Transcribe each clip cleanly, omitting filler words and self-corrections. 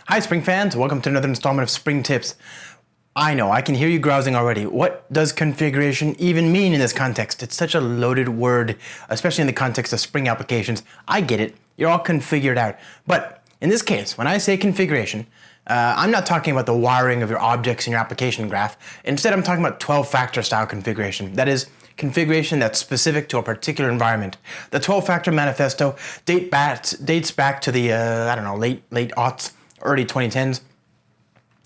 Hi Spring fans, welcome to another installment of Spring Tips. I know, I can hear you grousing already. What does configuration even mean in this context? It's such a loaded word, especially in the context of Spring applications. I get it, you're all configured out. But in this case, when I say configuration, I'm not talking about the wiring of your objects in your application graph. Instead, I'm talking about 12-factor style configuration. That is, configuration that's specific to a particular environment. The 12-factor manifesto dates back to the, late aughts, early 2010s.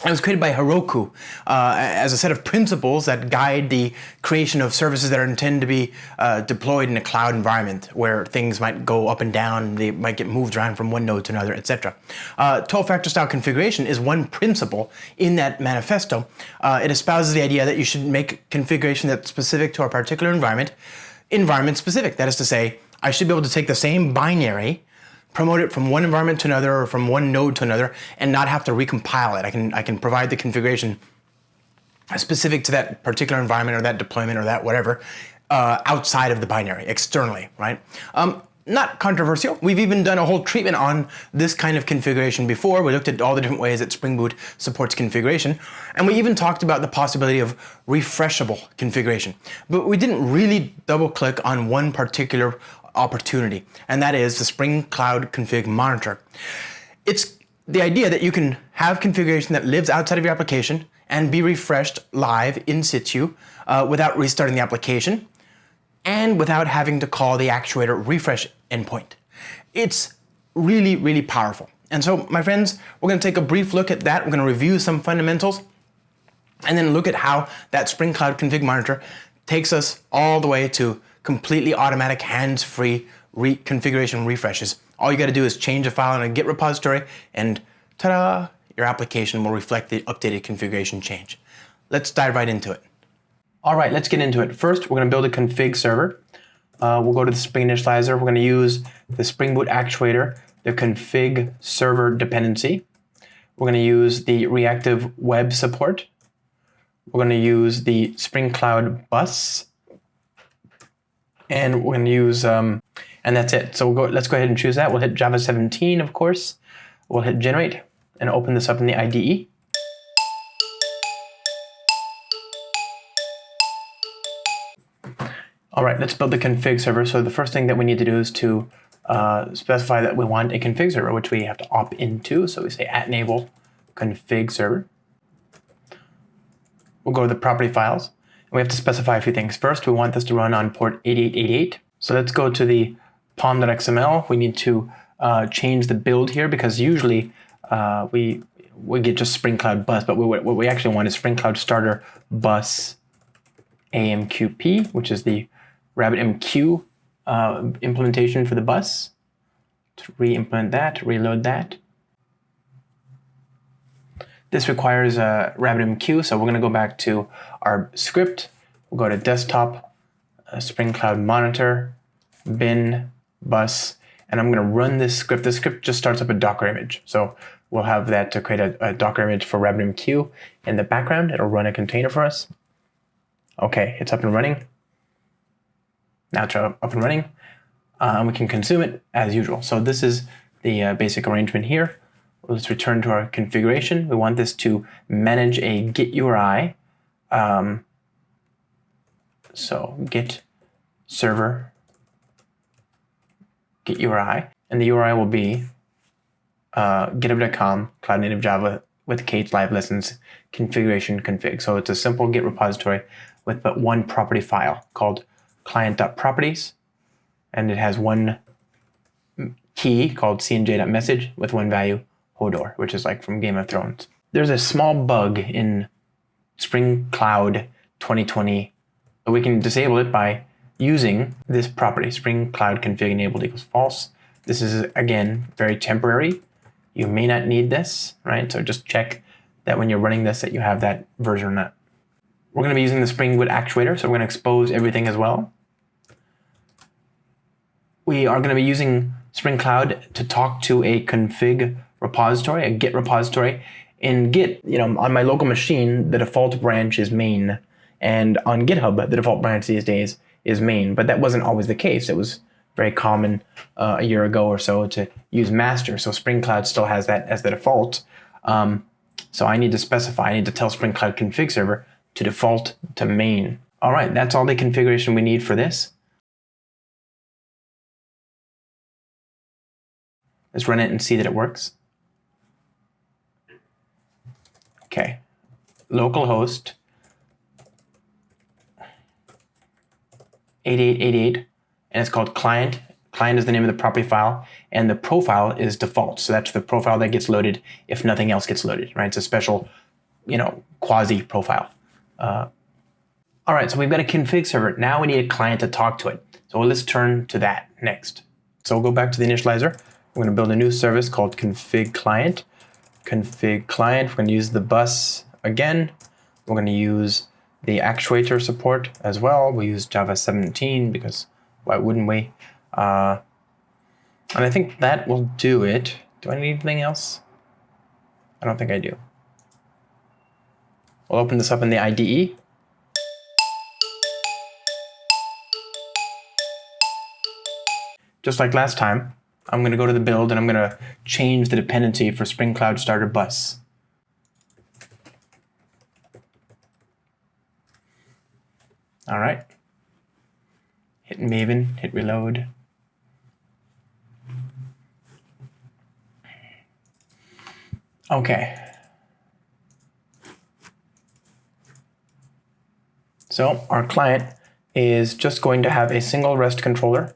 It was created by Heroku as a set of principles that guide the creation of services that are intended to be deployed in a cloud environment where things might go up and down, they might get moved around from one node to another, etc. 12-factor style configuration is one principle in that manifesto. It espouses the idea that you should make configuration that's specific to a particular environment specific. That is to say, I should be able to take the same binary, promote it from one environment to another or from one node to another and not have to recompile it. I can provide the configuration specific to that particular environment or that deployment or that whatever outside of the binary, externally, right? Not controversial. We've even done a whole treatment on this kind of configuration before. We looked at all the different ways that Spring Boot supports configuration, and we even talked about the possibility of refreshable configuration. But we didn't really double click on one particular opportunity, and that is the Spring Cloud Config Monitor. It's the idea that you can have configuration that lives outside of your application and be refreshed live in situ without restarting the application and without having to call the actuator refresh endpoint. It's really, really powerful. And so, my friends, we're going to take a brief look at that. We're going to review some fundamentals and then look at how that Spring Cloud Config Monitor takes us all the way to completely automatic, hands-free configuration refreshes. All you got to do is change a file in a Git repository, and ta-da, your application will reflect the updated configuration change. Let's dive right into it. All right, let's get into it. First, we're going to build a config server. We'll go to the Spring Initializer. We're going to use the Spring Boot actuator, the config server dependency. We're going to use the reactive web support. We're going to use the Spring Cloud bus. And we're going to use, and that's it. So let's go ahead and choose that. We'll hit Java 17, of course. We'll hit generate and open this up in the IDE. All right, let's build the config server. So the first thing that we need to do is to specify that we want a config server, which we have to opt into. So we say @enable config server. We'll go to the property files. We have to specify a few things. First, we want this to run on port 8888. So let's go to the pom.xml. We need to change the build here because usually we get just Spring Cloud bus, but what we actually want is Spring Cloud starter bus AMQP, which is the RabbitMQ implementation for the bus. To re-implement that, reload that. This requires a RabbitMQ, so we're going to go back to our script. We'll go to desktop, Spring Cloud Monitor, bin, bus, and I'm going to run this script. This script just starts up a Docker image. So we'll have that to create a Docker image for RabbitMQ in the background. It'll run a container for us. Okay, it's up and running. Now it's up and running. And we can consume it as usual. So this is the basic arrangement here. Let's return to our configuration. We want this to manage a Git URI. So Git server, Git URI, and the URI will be github.com, Cloud Native Java with K's live lessons configuration config. So it's a simple Git repository with but one property file called client.properties, and it has one key called cnj.message with one value, Hodor, which is like from Game of Thrones. There's a small bug in Spring Cloud 2020, but we can disable it by using this property, Spring Cloud config enabled equals false. This is, again, very temporary. You may not need this, right? So just check that when you're running this that you have that version or not. We're going to be using the Spring Boot actuator, so we're going to expose everything as well. We are going to be using Spring Cloud to talk to a config repository, a Git repository. In Git, on my local machine, the default branch is main. And on GitHub, the default branch these days is main. But that wasn't always the case. It was very common a year ago or so to use master. So Spring Cloud still has that as the default. So I need to specify, I need to tell Spring Cloud Config Server to default to main. All right, that's all the configuration we need for this. Let's run it and see that it works. Okay, localhost 8888, and it's called client. Client is the name of the property file, and the profile is default. So that's the profile that gets loaded if nothing else gets loaded, right? It's a special, quasi profile. All right, so we've got a config server. Now we need a client to talk to it. So let's turn to that next. So we'll go back to the initializer. We're going to build a new service called config client. Config client, we're going to use the bus again. We're going to use the actuator support as well. We use Java 17 because why wouldn't we? And I think that will do it. Do I need anything else? I don't think I do. We'll open this up in the IDE. Just like last time, I'm going to go to the build and I'm going to change the dependency for Spring Cloud Starter Bus. All right. Hit Maven, hit reload. Okay. So our client is just going to have a single REST controller.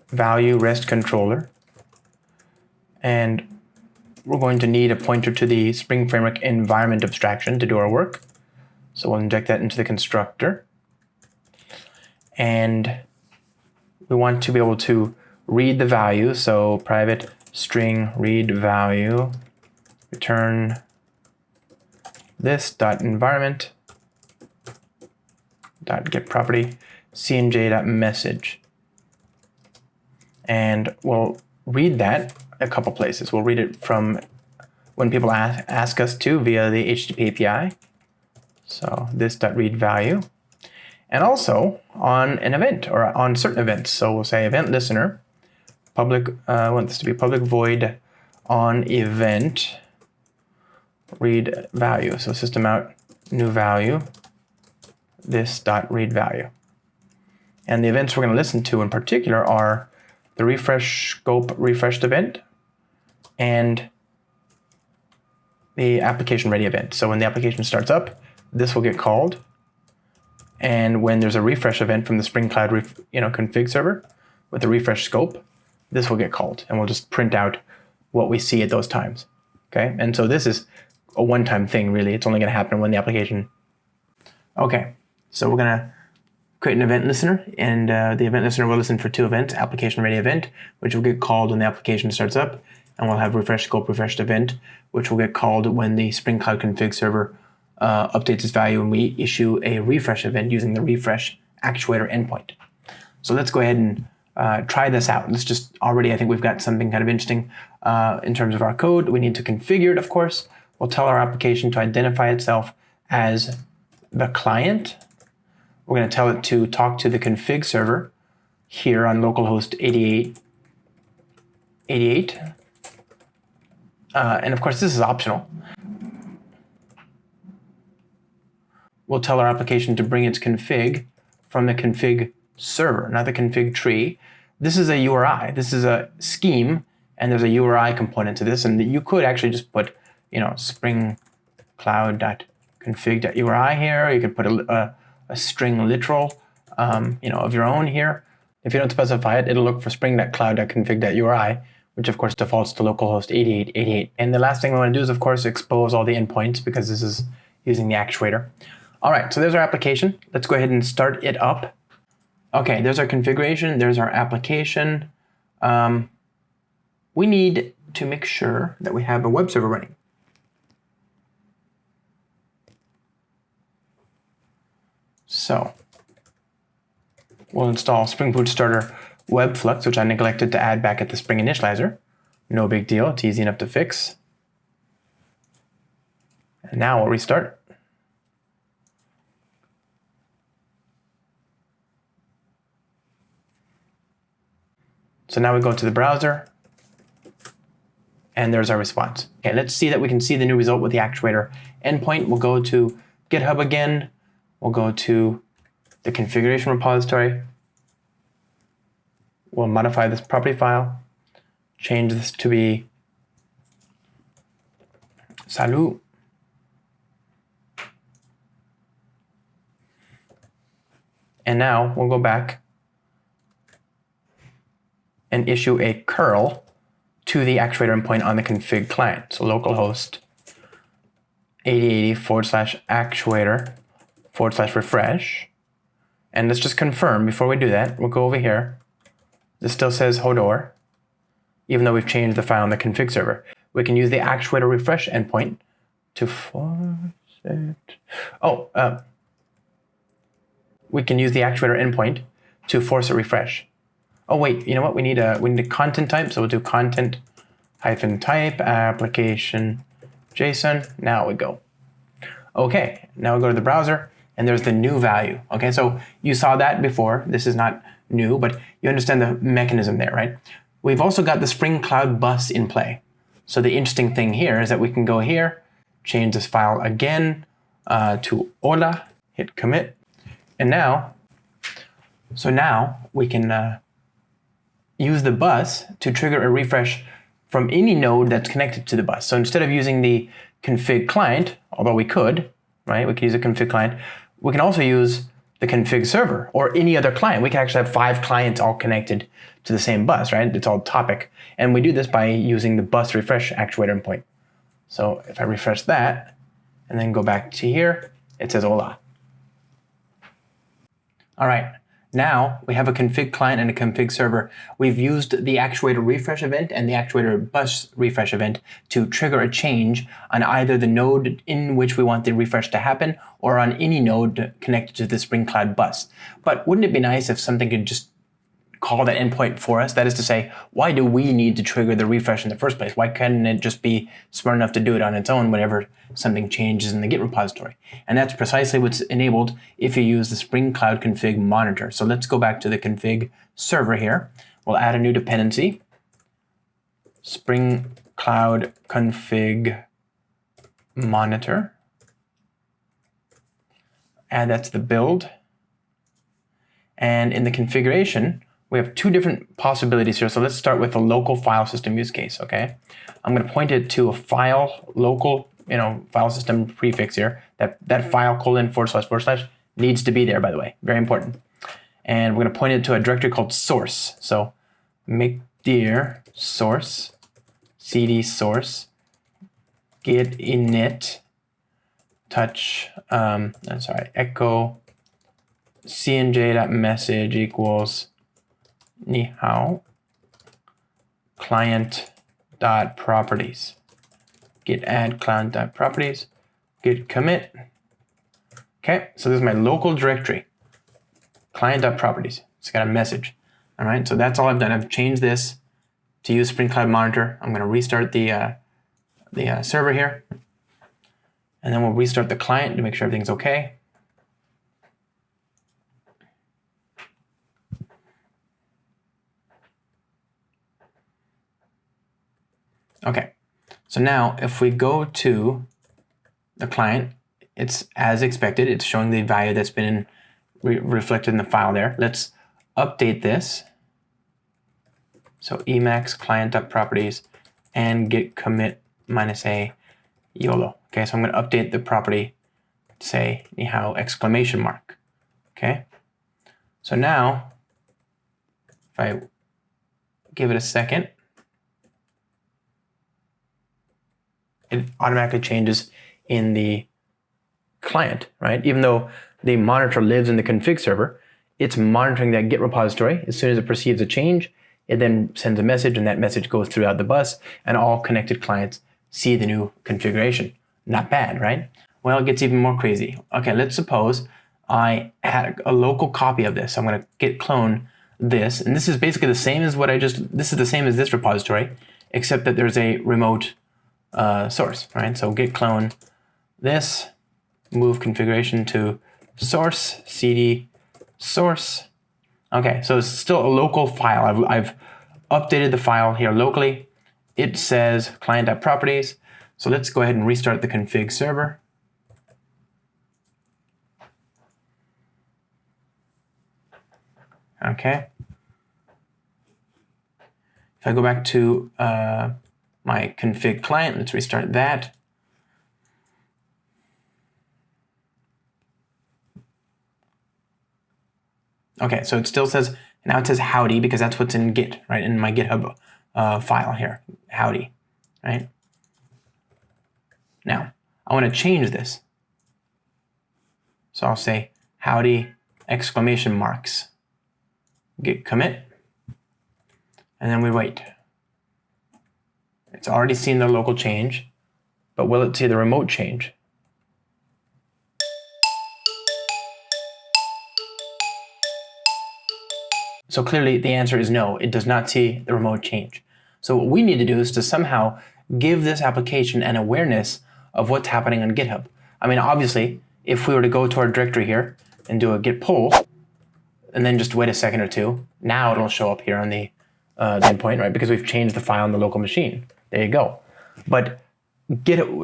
Value REST controller. And we're going to need a pointer to the Spring Framework environment abstraction to do our work. So we'll inject that into the constructor. And we want to be able to read the value. So private string read value, return this dot environment dot get property cmj.message. And we'll read that a couple places. We'll read it from when people ask us to via the HTTP API. So this.read value. And also on an event or on certain events. So we'll say event listener, public, I want this to be public void on event read value. So system out new value, this.read value. And the events we're going to listen to in particular are the refresh scope refreshed event and the application ready event. So when the application starts up, this will get called. And when there's a refresh event from the Spring Cloud config server with the refresh scope, this will get called. And we'll just print out what we see at those times. Okay, and so this is a one-time thing, really. It's only going to happen when the application. Okay, so we're going to create an event listener, and the event listener will listen for two events: application ready event, which will get called when the application starts up, and we'll have refresh scope refreshed event, which will get called when the Spring Cloud config server updates its value and we issue a refresh event using the refresh actuator endpoint. So let's go ahead and try this out. Let's just already, I think we've got something kind of interesting in terms of our code. We need to configure it, of course. We'll tell our application to identify itself as the client. We're going to tell it to talk to the config server here on localhost 8888. And of course, this is optional. We'll tell our application to bring its config from the config server, not the config tree. This is a URI. This is a scheme, and there's a URI component to this. And you could actually just put, Spring Cloud.config.uri here. You could put a string literal, of your own here. If you don't specify it, it'll look for spring.cloud.config.uri, which of course defaults to localhost 8888. And the last thing we want to do is, of course, expose all the endpoints because this is using the actuator. All right, so there's our application. Let's go ahead and start it up. Okay, there's our configuration. There's our application. We need to make sure that we have a web server running. So we'll install Spring Boot Starter Webflux, which I neglected to add back at the Spring Initializer. No big deal. It's easy enough to fix. And now we'll restart. So now we go to the browser, and there's our response. Okay, let's see that we can see the new result with the actuator endpoint. We'll go to GitHub again. We'll go to the configuration repository. We'll modify this property file, change this to be salut. And now we'll go back and issue a curl to the actuator endpoint on the config client. So localhost 8080/actuator/refresh. And let's just confirm before we do that. We'll go over here. This still says Hodor, even though we've changed the file on the config server. We can use the actuator refresh endpoint to force it. We can use the actuator endpoint to force a refresh. Oh wait, you know what? We need a content type, so we'll do content -type application JSON. Now we go. Okay, now we go to the browser, and there's the new value. Okay, so you saw that before. This is not new, but you understand the mechanism there, right? We've also got the Spring Cloud bus in play. So the interesting thing here is that we can go here, change this file again to hola, hit commit, and now we can use the bus to trigger a refresh from any node that's connected to the bus. So instead of using the config client, although we could, right? We could use a config client. We can also use the config server or any other client. We can actually have 5 clients all connected to the same bus, right? It's all topic. And we do this by using the bus refresh actuator endpoint. So if I refresh that and then go back to here, it says hola. All right. Now we have a config client and a config server. We've used the actuator refresh event and the actuator bus refresh event to trigger a change on either the node in which we want the refresh to happen or on any node connected to the Spring Cloud bus. But wouldn't it be nice if something could just call that endpoint for us? That is to say, why do we need to trigger the refresh in the first place? Why couldn't it just be smart enough to do it on its own whenever something changes in the Git repository? And that's precisely what's enabled if you use the Spring Cloud config monitor. So let's go back to the config server here. We'll add a new dependency, Spring Cloud config monitor. And that's the build. And in the configuration, we have 2 different possibilities here. So let's start with the local file system use case, okay? I'm going to point it to a file, local, file system prefix here. That file :// needs to be there, by the way. Very important. And we're going to point it to a directory called source. So make dir source, cd source, git init, touch, echo cnj.message equals ni hao client.properties, git add client.properties, git commit. Okay, so this is my local directory, client.properties. It's got a message. All right, so that's all I've done. I've changed this to use Spring Cloud Monitor. I'm going to restart the server here, and then we'll restart the client to make sure everything's okay. Okay, so now if we go to the client, it's as expected. It's showing the value that's been reflected in the file there. Let's update this. So Emacs client.properties and git commit -a YOLO. Okay, so I'm going to update the property to say ni hao exclamation mark. Okay, so now if I give it a second, it automatically changes in the client, right? Even though the monitor lives in the config server, it's monitoring that Git repository. As soon as it perceives a change, it then sends a message, and that message goes throughout the bus, and all connected clients see the new configuration. Not bad, right? Well, it gets even more crazy. Okay, let's suppose I had a local copy of this. I'm going to git clone this, and this is basically the same as this is the same as this repository, except that there's a remote source, right? So git clone this, move configuration to source, cd source. Okay, so it's still a local file. I've updated the file here locally. It says client.properties. So let's go ahead and restart the config server. Okay. If I go back to my config client, let's restart that. Okay, so it still says, now it says howdy because that's what's in Git, right? In my GitHub file here, howdy, right? Now, I want to change this. So I'll say howdy exclamation marks, git commit, and then we wait. It's already seen the local change, but will it see the remote change? So clearly the answer is no, it does not see the remote change. So what we need to do is to somehow give this application an awareness of what's happening on GitHub. I mean, obviously, if we were to go to our directory here and do a git pull, and then just wait a second or two, now it'll show up here on the endpoint, right? Because we've changed the file on the local machine. There you go. But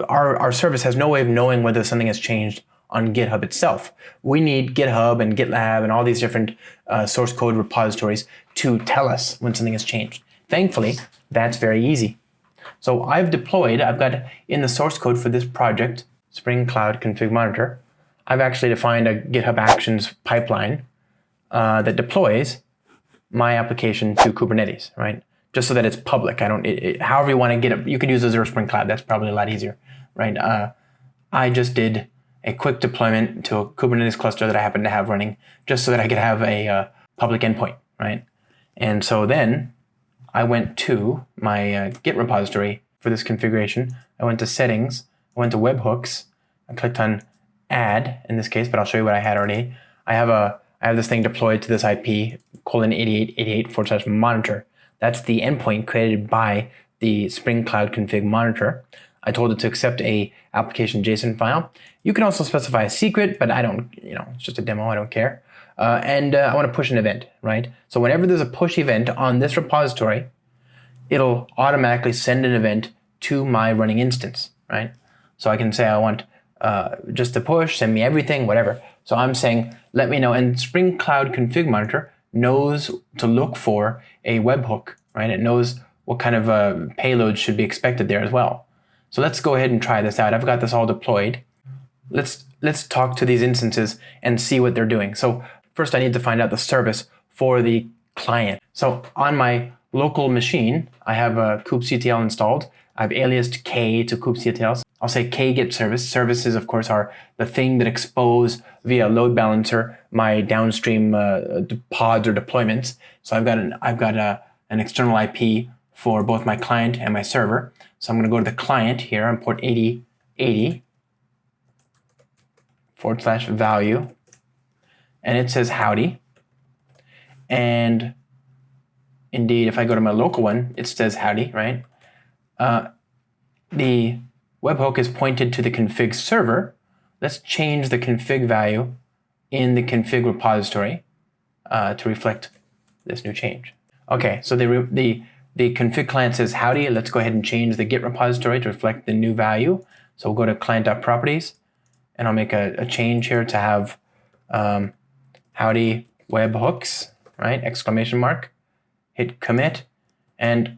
our service has no way of knowing whether something has changed on GitHub itself. We need GitHub and GitLab and all these different source code repositories to tell us when something has changed. Thankfully, that's very easy. So I've got in the source code for this project, Spring Cloud Config Monitor, I've actually defined a GitHub Actions pipeline that deploys my application to Kubernetes, right? Just so that it's public. However you want to get it, you could use Azure Spring Cloud. That's probably a lot easier, right? I just did a quick deployment to a Kubernetes cluster that I happen to have running, just so that I could have a public endpoint, right? And so then I went to my Git repository for this configuration. I went to settings, I went to webhooks, I clicked on add in this case, but I'll show you what I had already. I have this thing deployed to this IP :8888/monitor. That's the endpoint created by the Spring Cloud Config Monitor. I told it to accept a application JSON file. You can also specify a secret, but I don't, it's just a demo, I don't care. And I want to push an event, right? So whenever there's a push event on this repository, it'll automatically send an event to my running instance, right? So I can say I want just to push, send me everything, whatever. So I'm saying, let me know. And Spring Cloud Config Monitor knows to look for a webhook, right? It knows what kind of payload should be expected there as well. So let's go ahead and try this out. I've got this all deployed. Let's talk to these instances and see what they're doing. So first I need to find out the service for the client. So on my local machine, I have a kubectl installed. I've aliased k to kubectl. I'll say k get service. Services, of course, are the thing that expose via load balancer my downstream pods or deployments. So I've got an external IP for both my client and my server. So I'm going to go to the client here on port 8080/value, and it says howdy. And indeed, if I go to my local one, it says howdy, right? The webhook is pointed to the config server. Let's change the config value in the config repository to reflect this new change. Okay, so the config client says howdy. Let's go ahead and change the Git repository to reflect the new value. So we'll go to client.properties, and I'll make a change here to have howdy webhooks, right? Exclamation mark. Hit commit, and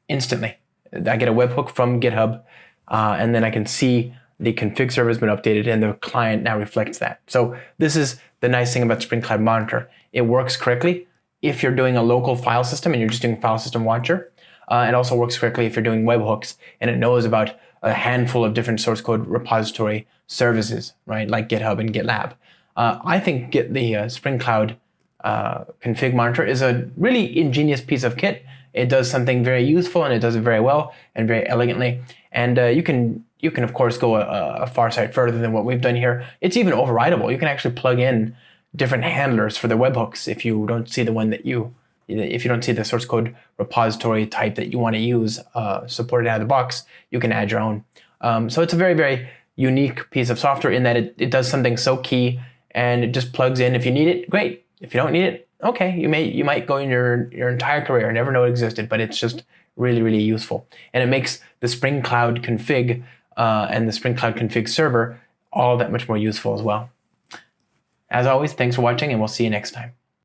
instantly I get a webhook from GitHub, and then I can see the config server has been updated and the client now reflects that. So this is the nice thing about Spring Cloud Monitor. It works correctly if you're doing a local file system and you're just doing file system watcher. It also works correctly if you're doing webhooks and it knows about a handful of different source code repository services, right? Like GitHub and GitLab. I think the Spring Cloud Config Monitor is a really ingenious piece of kit. It does something very useful and it does it very well and very elegantly. And you can of course go a far side further than what we've done here. It's even overridable. You can actually plug in different handlers for the webhooks if you don't see the one that if you don't see the source code repository type that you want to use supported out of the box, you can add your own. So it's a very, very unique piece of software in that it does something so key and it just plugs in. If you need it, great. If you don't need it, okay, you might go in your entire career and never know it existed, but it's just really, really useful. And it makes the Spring Cloud config and the Spring Cloud config server all that much more useful as well. As always, thanks for watching, and we'll see you next time.